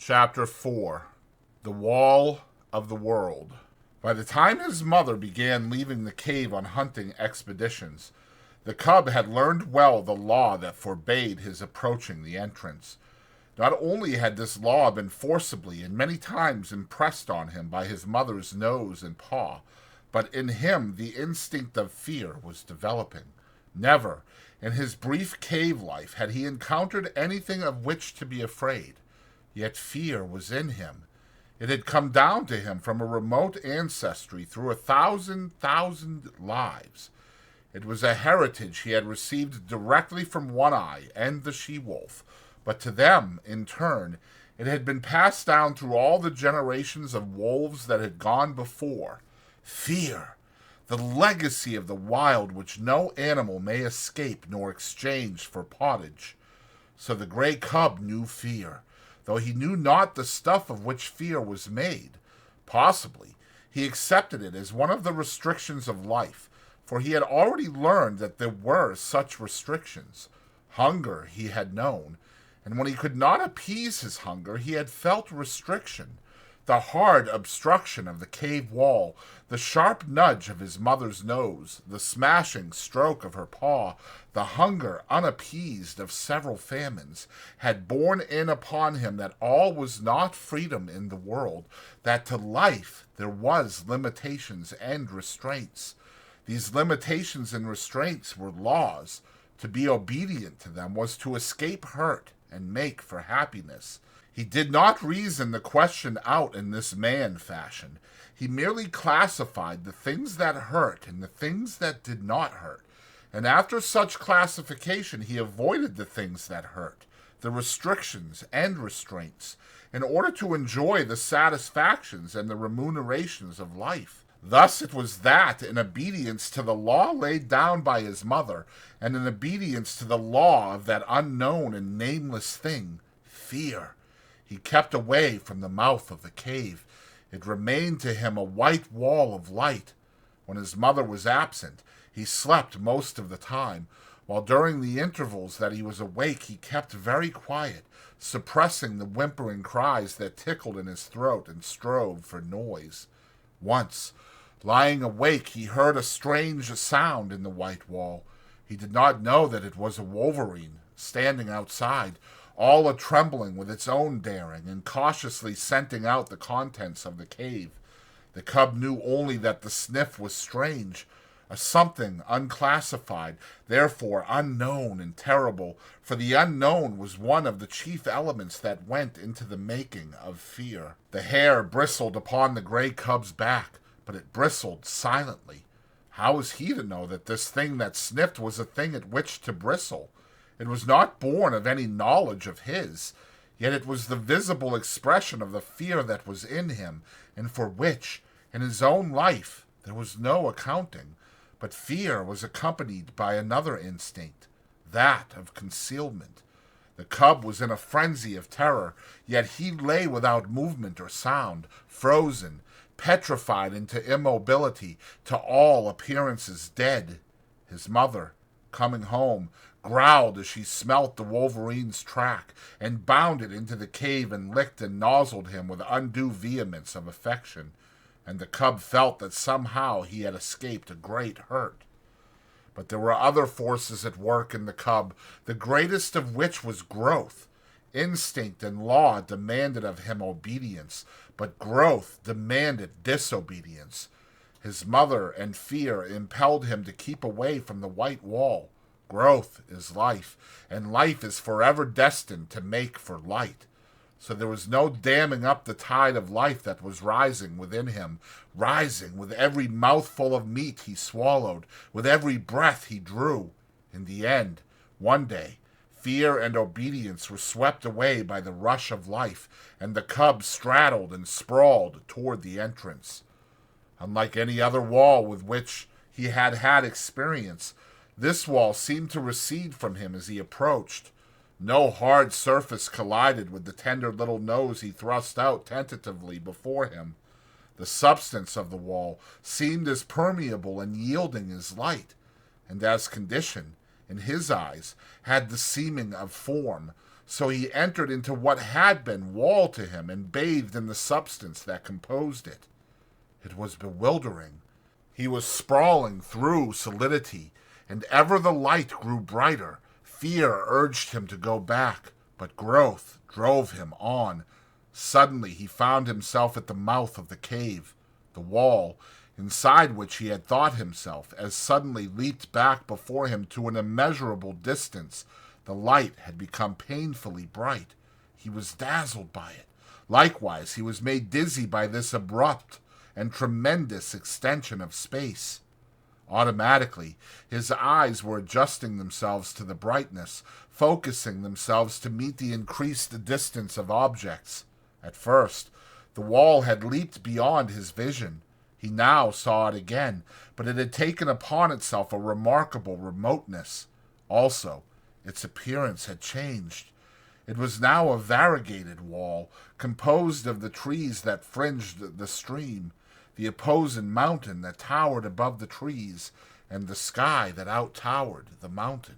Chapter 4 The Wall of the World. By the time his mother began leaving the cave on hunting expeditions, the cub had learned well the law that forbade his approaching the entrance. Not only had this law been forcibly and many times impressed on him by his mother's nose and paw, but in him the instinct of fear was developing. Never, in his brief cave life, had he encountered anything of which to be afraid. Yet fear was in him. It had come down to him from a remote ancestry through 1,000 lives. It was a heritage he had received directly from One-Eye and the she-wolf, but to them, in turn, it had been passed down through all the generations of wolves that had gone before. Fear, the legacy of the wild which no animal may escape nor exchange for pottage. So the gray cub knew fear, though he knew not the stuff of which fear was made. Possibly he accepted it as one of the restrictions of life, for he had already learned that there were such restrictions. Hunger he had known, and when he could not appease his hunger, he had felt restriction. The hard obstruction of the cave wall, the sharp nudge of his mother's nose, the smashing stroke of her paw, the hunger unappeased of several famines, had borne in upon him that all was not freedom in the world, that to life there was limitations and restraints. These limitations and restraints were laws. To be obedient to them was to escape hurt and make for happiness. He did not reason the question out in this man fashion. He merely classified the things that hurt and the things that did not hurt. And after such classification, he avoided the things that hurt, the restrictions and restraints, in order to enjoy the satisfactions and the remunerations of life. Thus it was that, in obedience to the law laid down by his mother, and in obedience to the law of that unknown and nameless thing, fear, he kept away from the mouth of the cave. It remained to him a white wall of light. When his mother was absent, he slept most of the time, while during the intervals that he was awake he kept very quiet, suppressing the whimpering cries that tickled in his throat and strove for noise. Once, lying awake, he heard a strange sound in the white wall. He did not know that it was a wolverine, standing outside, all a-trembling with its own daring, and cautiously scenting out the contents of the cave. The cub knew only that the sniff was strange, a something unclassified, therefore unknown and terrible, for the unknown was one of the chief elements that went into the making of fear. The hair bristled upon the gray cub's back, but it bristled silently. How was he to know that this thing that sniffed was a thing at which to bristle? It was not born of any knowledge of his, yet it was the visible expression of the fear that was in him, and for which, in his own life, there was no accounting. But fear was accompanied by another instinct, that of concealment. The cub was in a frenzy of terror, yet he lay without movement or sound, frozen, petrified into immobility, to all appearances dead. His mother, coming home, growled as she smelt the wolverine's track, and bounded into the cave and licked and nozzled him with undue vehemence of affection, and the cub felt that somehow he had escaped a great hurt. But there were other forces at work in the cub, the greatest of which was growth. Instinct and law demanded of him obedience, but growth demanded disobedience. His mother and fear impelled him to keep away from the white wall. Growth is life, and life is forever destined to make for light. So there was no damming up the tide of life that was rising within him, rising with every mouthful of meat he swallowed, with every breath he drew. In the end, one day, fear and obedience were swept away by the rush of life, and the cub straddled and sprawled toward the entrance. Unlike any other wall with which he had had experience, this wall seemed to recede from him as he approached. No hard surface collided with the tender little nose he thrust out tentatively before him. The substance of the wall seemed as permeable and yielding as light, and as condition, in his eyes, had the seeming of form, So he entered into what had been wall to him and bathed in the substance that composed it. It was bewildering. He was sprawling through solidity, and ever the light grew brighter. Fear urged him to go back, but growth drove him on. Suddenly he found himself at the mouth of the cave. The wall, inside which he had thought himself, as suddenly leaped back before him to an immeasurable distance. The light had become painfully bright. He was dazzled by it. Likewise, he was made dizzy by this abrupt and tremendous extension of space. Automatically, his eyes were adjusting themselves to the brightness, focusing themselves to meet the increased distance of objects. At first, the wall had leaped beyond his vision. He now saw it again, but it had taken upon itself a remarkable remoteness. Also, its appearance had changed. It was now a variegated wall, composed of the trees that fringed the stream, the opposing mountain that towered above the trees, and the sky that out-towered the mountain.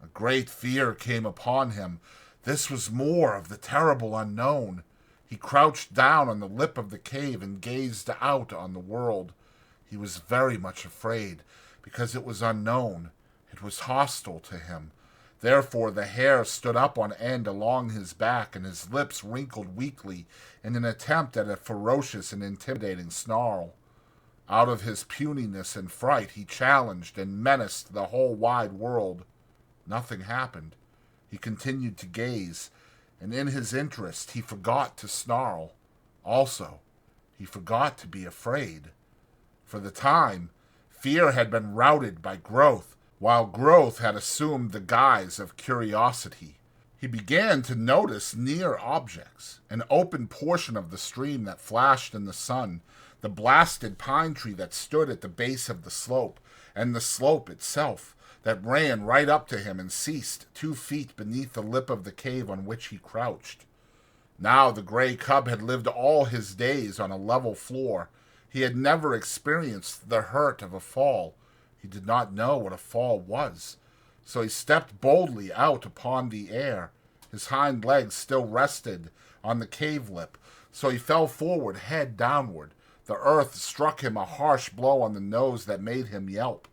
A great fear came upon him. This was more of the terrible unknown. He crouched down on the lip of the cave and gazed out on the world. He was very much afraid, because it was unknown. It was hostile to him. Therefore the hair stood up on end along his back, and his lips wrinkled weakly in an attempt at a ferocious and intimidating snarl. Out of his puniness and fright he challenged and menaced the whole wide world. Nothing happened. He continued to gaze, and in his interest he forgot to snarl. Also, he forgot to be afraid. For the time, fear had been routed by growth, while growth had assumed the guise of curiosity. He began to notice near objects, an open portion of the stream that flashed in the sun, the blasted pine tree that stood at the base of the slope, and the slope itself that ran right up to him and ceased 2 feet beneath the lip of the cave on which he crouched. Now the gray cub had lived all his days on a level floor. He had never experienced the hurt of a fall. He did not know what a fall was. So he stepped boldly out upon the air. His hind legs still rested on the cave lip, so he fell forward, head downward. The earth struck him a harsh blow on the nose that made him yelp.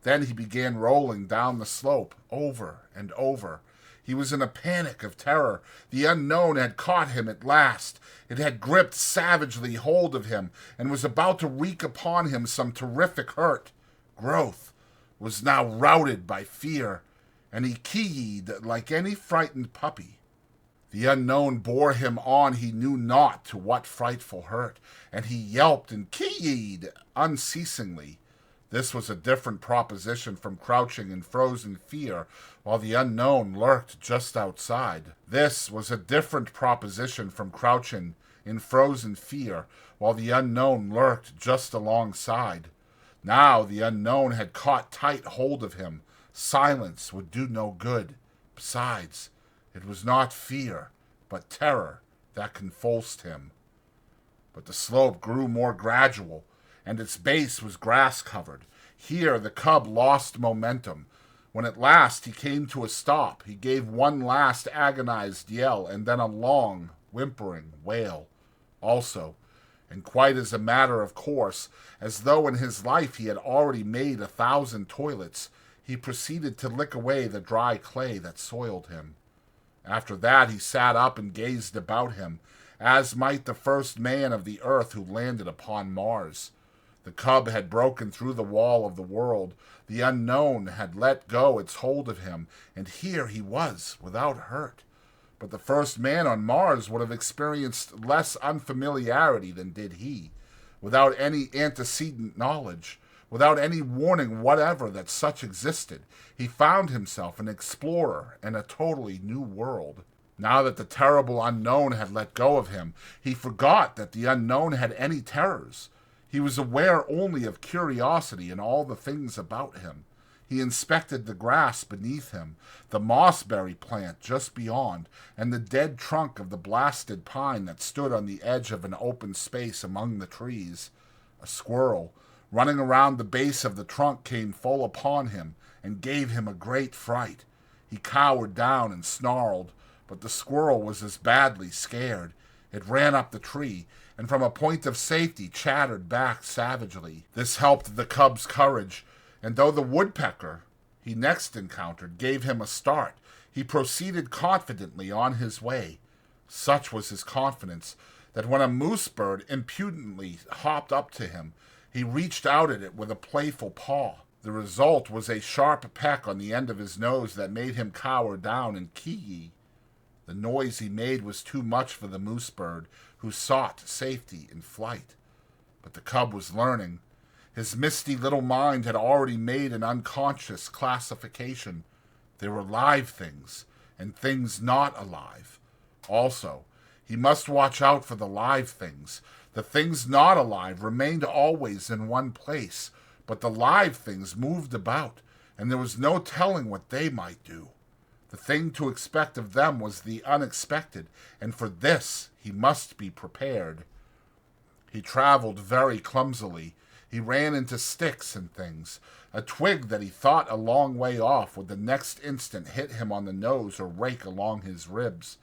Then he began rolling down the slope, over and over. He was in a panic of terror. The unknown had caught him at last. It had gripped savagely hold of him and was about to wreak upon him some terrific hurt. Growth was now routed by fear, and he kee-yeed like any frightened puppy. The unknown bore him on he knew not to what frightful hurt, and he yelped and kee-yeed unceasingly. This was a different proposition from crouching in frozen fear while the unknown lurked just outside. This was a different proposition from crouching in frozen fear while the unknown lurked just alongside. Now the unknown had caught tight hold of him. Silence would do no good. Besides, it was not fear, but terror that convulsed him. But the slope grew more gradual, and its base was grass-covered. Here the cub lost momentum. When at last he came to a stop, he gave one last agonized yell, and then a long, whimpering wail. Also, and quite as a matter of course, as though in his life he had already made 1,000 toilets, he proceeded to lick away the dry clay that soiled him. After that he sat up and gazed about him, as might the first man of the earth who landed upon Mars. The cub had broken through the wall of the world. The unknown had let go its hold of him, and here he was, without hurt. But the first man on Mars would have experienced less unfamiliarity than did he. Without any antecedent knowledge, without any warning whatever that such existed, he found himself an explorer in a totally new world. Now that the terrible unknown had let go of him, he forgot that the unknown had any terrors. He was aware only of curiosity and all the things about him. He inspected the grass beneath him, the mossberry plant just beyond, and the dead trunk of the blasted pine that stood on the edge of an open space among the trees. A squirrel, running around the base of the trunk, came full upon him and gave him a great fright. He cowered down and snarled. but the squirrel was as badly scared. It ran up the tree, and from a point of safety chattered back savagely. This helped the cub's courage, and though the woodpecker he next encountered gave him a start, he proceeded confidently on his way. Such was his confidence that when a moose bird impudently hopped up to him, he reached out at it with a playful paw. The result was a sharp peck on the end of his nose that made him cower down and kee-yee. The noise he made was too much for the moose bird, who sought safety in flight. But the cub was learning. His misty little mind had already made an unconscious classification. There were live things and things not alive. Also, he must watch out for the live things. The things not alive remained always in one place, but the live things moved about, and there was no telling what they might do. The thing to expect of them was the unexpected, and for this he must be prepared. He traveled very clumsily. He ran into sticks and things. A twig that he thought a long way off would the next instant hit him on the nose or rake along his ribs.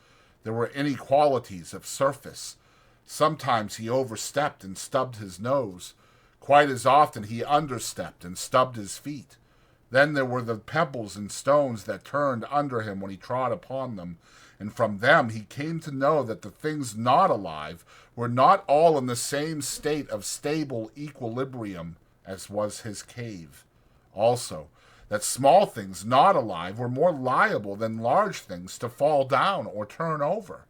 There were inequalities of surface. Sometimes he overstepped and stubbed his nose. Quite as often he understepped and stubbed his feet. Then there were the pebbles and stones that turned under him when he trod upon them, and from them he came to know that the things not alive were not all in the same state of stable equilibrium as was his cave. Also, that small things not alive were more liable than large things to fall down or turn over.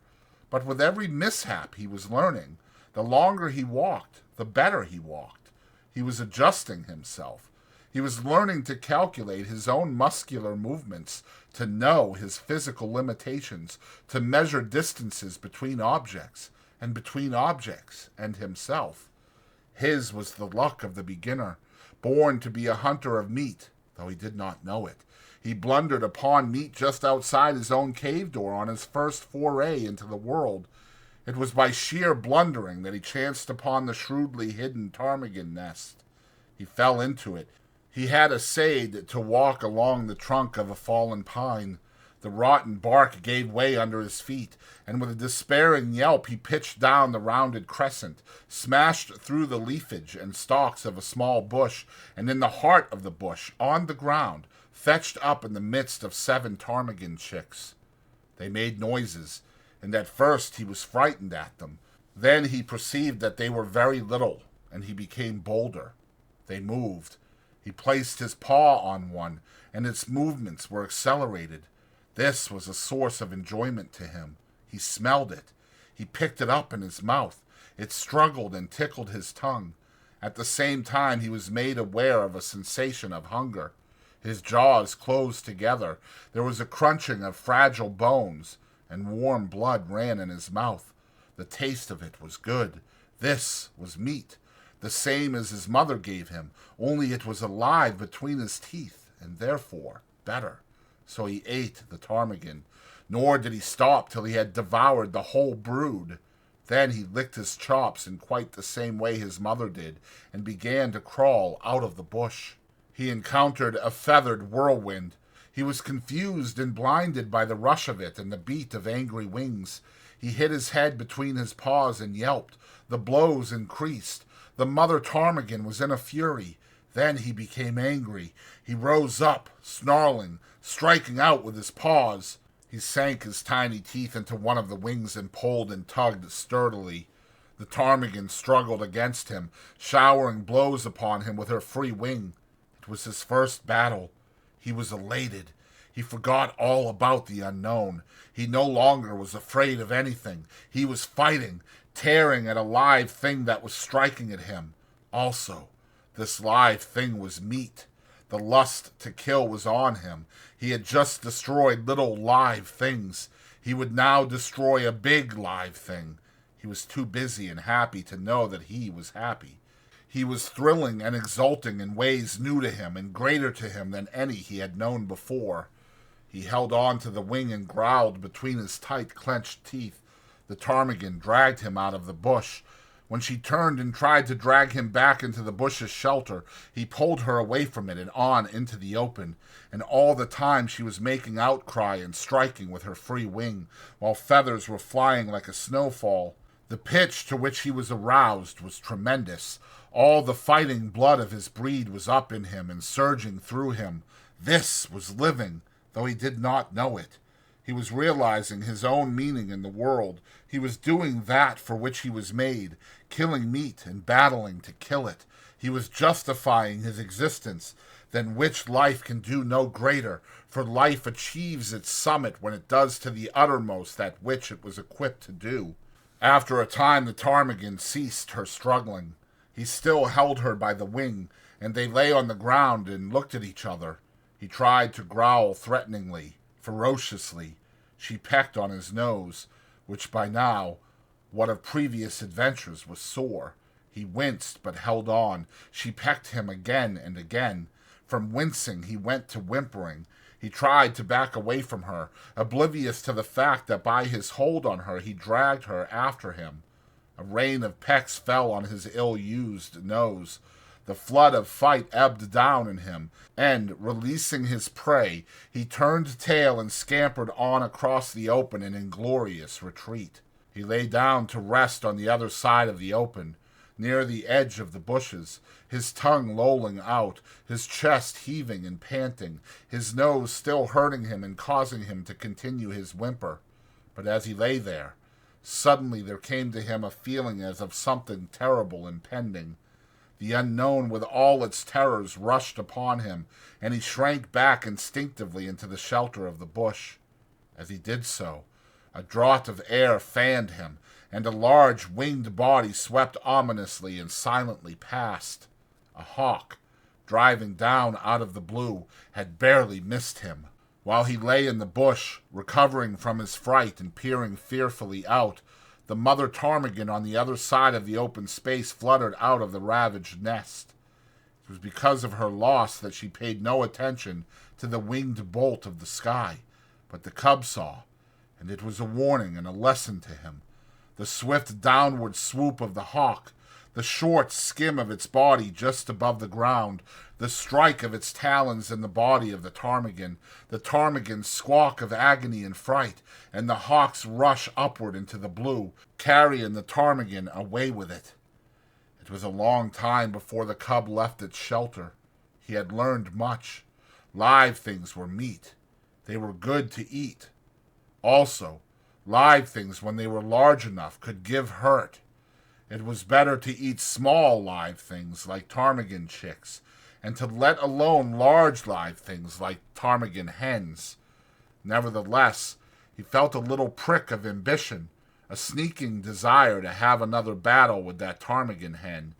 But with every mishap he was learning, the longer he walked, the better he walked. He was adjusting himself. He was learning to calculate his own muscular movements, to know his physical limitations, to measure distances between objects, and between objects and himself. His was the luck of the beginner, born to be a hunter of meat, though he did not know it. He blundered upon meat just outside his own cave door on his first foray into the world. It was by sheer blundering that he chanced upon the shrewdly hidden ptarmigan nest. He fell into it. He had essayed to walk along the trunk of a fallen pine. The rotten bark gave way under his feet, and with a despairing yelp he pitched down the rounded crescent, smashed through the leafage and stalks of a small bush, and in the heart of the bush, on the ground, fetched up in the midst of 7 ptarmigan chicks. They made noises, and at first he was frightened at them. Then he perceived that they were very little, and he became bolder. They moved. He placed his paw on one, and its movements were accelerated. This was a source of enjoyment to him. He smelled it. He picked it up in his mouth. It struggled and tickled his tongue. At the same time he was made aware of a sensation of hunger. His jaws closed together. There was a crunching of fragile bones, and warm blood ran in his mouth. The taste of it was good. This was meat, the same as his mother gave him, only it was alive between his teeth, and therefore better. So he ate the ptarmigan, nor did he stop till he had devoured the whole brood. Then he licked his chops in quite the same way his mother did, and began to crawl out of the bush. He encountered a feathered whirlwind. He was confused and blinded by the rush of it and the beat of angry wings. He hid his head between his paws and yelped. The blows increased. The mother ptarmigan was in a fury. Then he became angry. He rose up, snarling, striking out with his paws. He sank his tiny teeth into one of the wings and pulled and tugged sturdily. The ptarmigan struggled against him, showering blows upon him with her free wing. It was his first battle. He was elated. He forgot all about the unknown. He no longer was afraid of anything. He was fighting, tearing at a live thing that was striking at him. Also, this live thing was meat. The lust to kill was on him. He had just destroyed little live things. He would now destroy a big live thing. He was too busy and happy to know that he was happy. He was thrilling and exulting in ways new to him and greater to him than any he had known before. He held on to the wing and growled between his tight clenched teeth. The ptarmigan dragged him out of the bush. When she turned and tried to drag him back into the bush's shelter, he pulled her away from it and on into the open, and all the time she was making outcry and striking with her free wing, while feathers were flying like a snowfall. The pitch to which he was aroused was tremendous. All the fighting blood of his breed was up in him and surging through him. This was living, though he did not know it. He was realizing his own meaning in the world. He was doing that for which he was made, killing meat and battling to kill it. He was justifying his existence, than which life can do no greater, for life achieves its summit when it does to the uttermost that which it was equipped to do. After a time the ptarmigan ceased her struggling. He still held her by the wing, and they lay on the ground and looked at each other. He tried to growl threateningly, ferociously. She pecked on his nose, which by now, what of previous adventures, was sore. He winced, but held on. She pecked him again and again. From wincing he went to whimpering. He tried to back away from her, oblivious to the fact that by his hold on her he dragged her after him. A rain of pecks fell on his ill-used nose. The flood of fight ebbed down in him, and, releasing his prey, he turned tail and scampered on across the open in inglorious retreat. He lay down to rest on the other side of the open, near the edge of the bushes, his tongue lolling out, his chest heaving and panting, his nose still hurting him and causing him to continue his whimper. But as he lay there, suddenly there came to him a feeling as of something terrible impending. The unknown with all its terrors rushed upon him, and he shrank back instinctively into the shelter of the bush. As he did so, a draught of air fanned him, and a large winged body swept ominously and silently past. A hawk, driving down out of the blue, had barely missed him. While he lay in the bush, recovering from his fright and peering fearfully out, the mother ptarmigan on the other side of the open space fluttered out of the ravaged nest. It was because of her loss that she paid no attention to the winged bolt of the sky, but the cub saw, and it was a warning and a lesson to him. The swift downward swoop of the hawk, the short skim of its body just above the ground, the strike of its talons in the body of the ptarmigan's squawk of agony and fright, and the hawk's rush upward into the blue, carrying the ptarmigan away with it. It was a long time before the cub left its shelter. He had learned much. Live things were meat. They were good to eat. Also, live things, when they were large enough, could give hurt. It was better to eat small live things like ptarmigan chicks, and to let alone large live things like ptarmigan hens. Nevertheless, he felt a little prick of ambition, a sneaking desire to have another battle with that ptarmigan hen.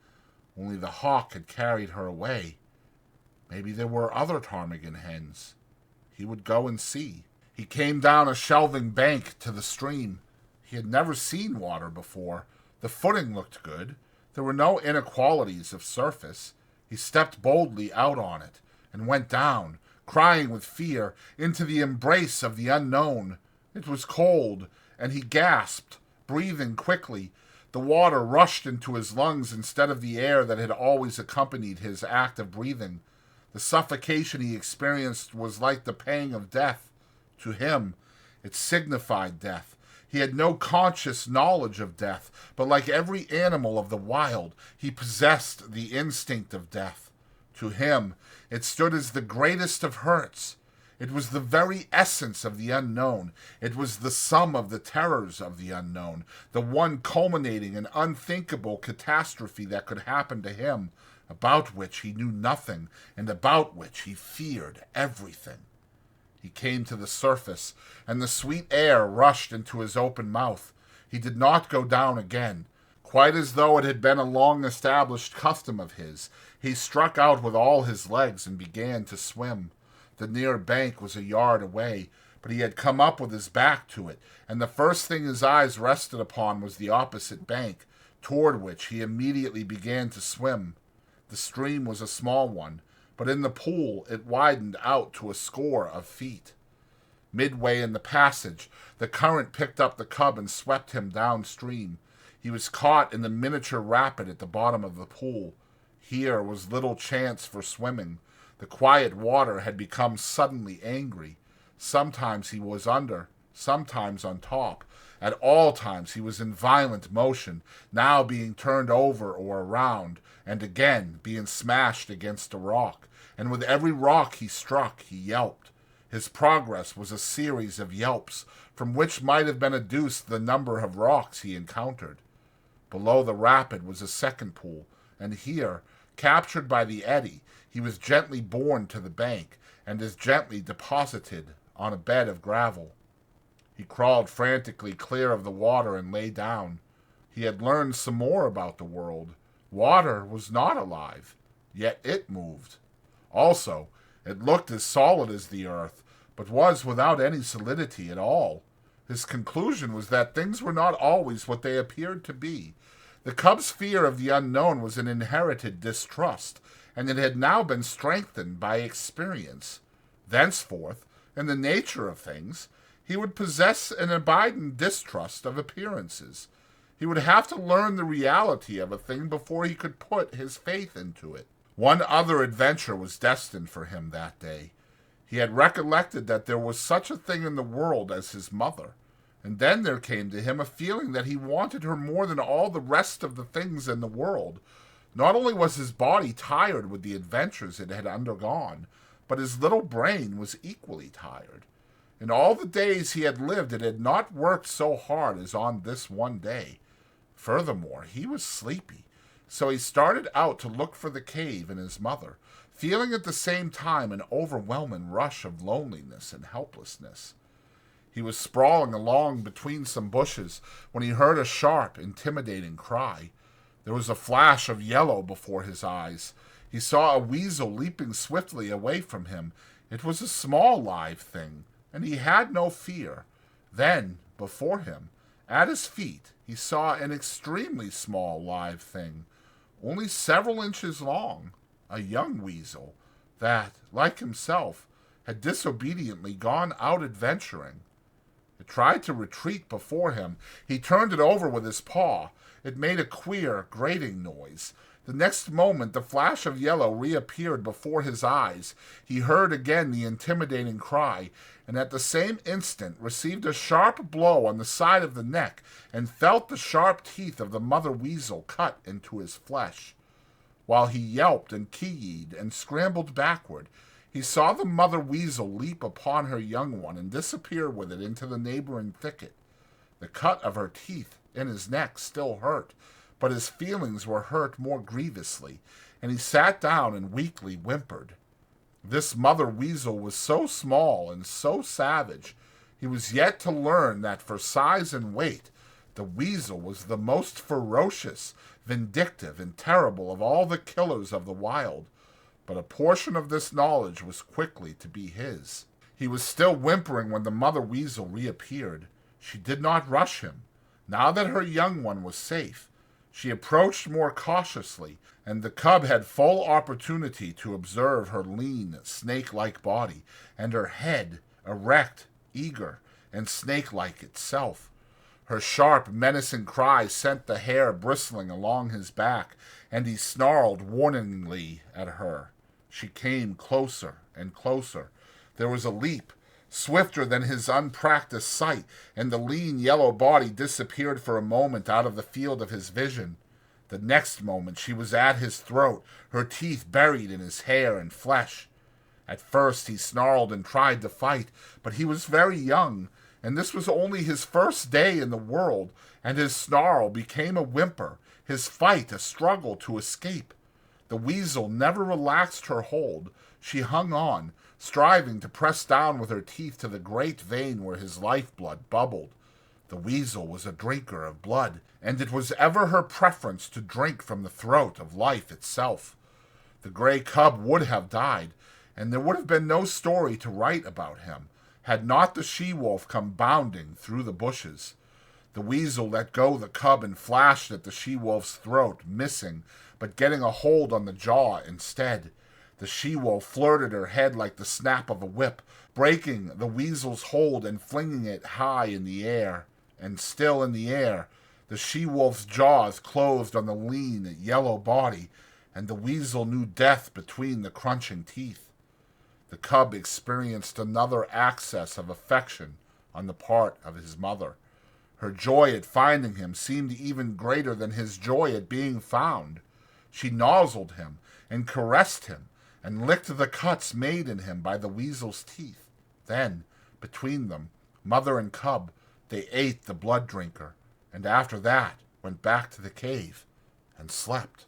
Only the hawk had carried her away. Maybe there were other ptarmigan hens. He would go and see. He came down a shelving bank to the stream. He had never seen water before. The footing looked good. There were no inequalities of surface. He stepped boldly out on it, and went down, crying with fear, into the embrace of the unknown. It was cold, and he gasped, breathing quickly. The water rushed into his lungs instead of the air that had always accompanied his act of breathing. The suffocation he experienced was like the pang of death. To him, it signified death. He had no conscious knowledge of death, but like every animal of the wild, he possessed the instinct of death. To him, it stood as the greatest of hurts. It was the very essence of the unknown. It was the sum of the terrors of the unknown, the one culminating in unthinkable catastrophe that could happen to him, about which he knew nothing, and about which he feared everything. He came to the surface, and the sweet air rushed into his open mouth. He did not go down again. Quite as though it had been a long-established custom of his, he struck out with all his legs and began to swim. The near bank was a yard away, but he had come up with his back to it, and the first thing his eyes rested upon was the opposite bank, toward which he immediately began to swim. The stream was a small one, but in the pool it widened out to a score of feet. Midway in the passage, the current picked up the cub and swept him downstream. He was caught in the miniature rapid at the bottom of the pool. Here was little chance for swimming. The quiet water had become suddenly angry. Sometimes he was under, sometimes on top. At all times he was in violent motion, now being turned over or around, and again being smashed against a rock. And with every rock he struck, he yelped. His progress was a series of yelps, from which might have been adduced the number of rocks he encountered. Below the rapid was a second pool, and here, captured by the eddy, he was gently borne to the bank, and as gently deposited on a bed of gravel. He crawled frantically clear of the water and lay down. He had learned some more about the world. Water was not alive, yet it moved. Also, it looked as solid as the earth, but was without any solidity at all. His conclusion was that things were not always what they appeared to be. The cub's fear of the unknown was an inherited distrust, and it had now been strengthened by experience. Thenceforth, in the nature of things, he would possess an abiding distrust of appearances. He would have to learn the reality of a thing before he could put his faith into it. One other adventure was destined for him that day. He had recollected that there was such a thing in the world as his mother, and then there came to him a feeling that he wanted her more than all the rest of the things in the world. Not only was his body tired with the adventures it had undergone, but his little brain was equally tired. In all the days he had lived, it had not worked so hard as on this one day. Furthermore, he was sleepy, so he started out to look for the cave and his mother, feeling at the same time an overwhelming rush of loneliness and helplessness. He was sprawling along between some bushes when he heard a sharp, intimidating cry. There was a flash of yellow before his eyes. He saw a weasel leaping swiftly away from him. It was a small live thing, and he had no fear. Then, before him, at his feet, he saw an extremely small live thing, only several inches long, a young weasel that, like himself, had disobediently gone out adventuring. It tried to retreat before him. He turned it over with his paw. It made a queer, grating noise. The next moment the flash of yellow reappeared before his eyes. He heard again the intimidating cry, and at the same instant received a sharp blow on the side of the neck and felt the sharp teeth of the mother weasel cut into his flesh. While he yelped and ki-yied and scrambled backward, he saw the mother weasel leap upon her young one and disappear with it into the neighboring thicket. The cut of her teeth in his neck still hurt, but his feelings were hurt more grievously, and he sat down and weakly whimpered. This mother weasel was so small and so savage. He was yet to learn that for size and weight, the weasel was the most ferocious, vindictive, and terrible of all the killers of the wild. But a portion of this knowledge was quickly to be his. He was still whimpering when the mother weasel reappeared. She did not rush him. Now that her young one was safe, she approached more cautiously, and the cub had full opportunity to observe her lean, snake-like body, and her head, erect, eager, and snake-like itself. Her sharp, menacing cry sent the hair bristling along his back, and he snarled warningly at her. She came closer and closer. There was a leap, swifter than his unpracticed sight, and the lean yellow body disappeared for a moment out of the field of his vision. The next moment she was at his throat, her teeth buried in his hair and flesh. At first he snarled and tried to fight, but he was very young, and this was only his first day in the world, and his snarl became a whimper, his fight a struggle to escape. The weasel never relaxed her hold. She hung on, striving to press down with her teeth to the great vein where his lifeblood bubbled. The weasel was a drinker of blood, and it was ever her preference to drink from the throat of life itself. The gray cub would have died, and there would have been no story to write about him, had not the she-wolf come bounding through the bushes. The weasel let go the cub and flashed at the she-wolf's throat, missing, but getting a hold on the jaw instead. The she-wolf flirted her head like the snap of a whip, breaking the weasel's hold and flinging it high in the air. And still in the air, The she-wolf's jaws closed on the lean, yellow body, and the weasel knew death between the crunching teeth. The cub experienced another access of affection on the part of his mother. Her joy at finding him seemed even greater than his joy at being found. She nozzled him and caressed him and licked the cuts made in him by the weasel's teeth. Then, between them, mother and cub, they ate the blood drinker, and after that went back to the cave and slept.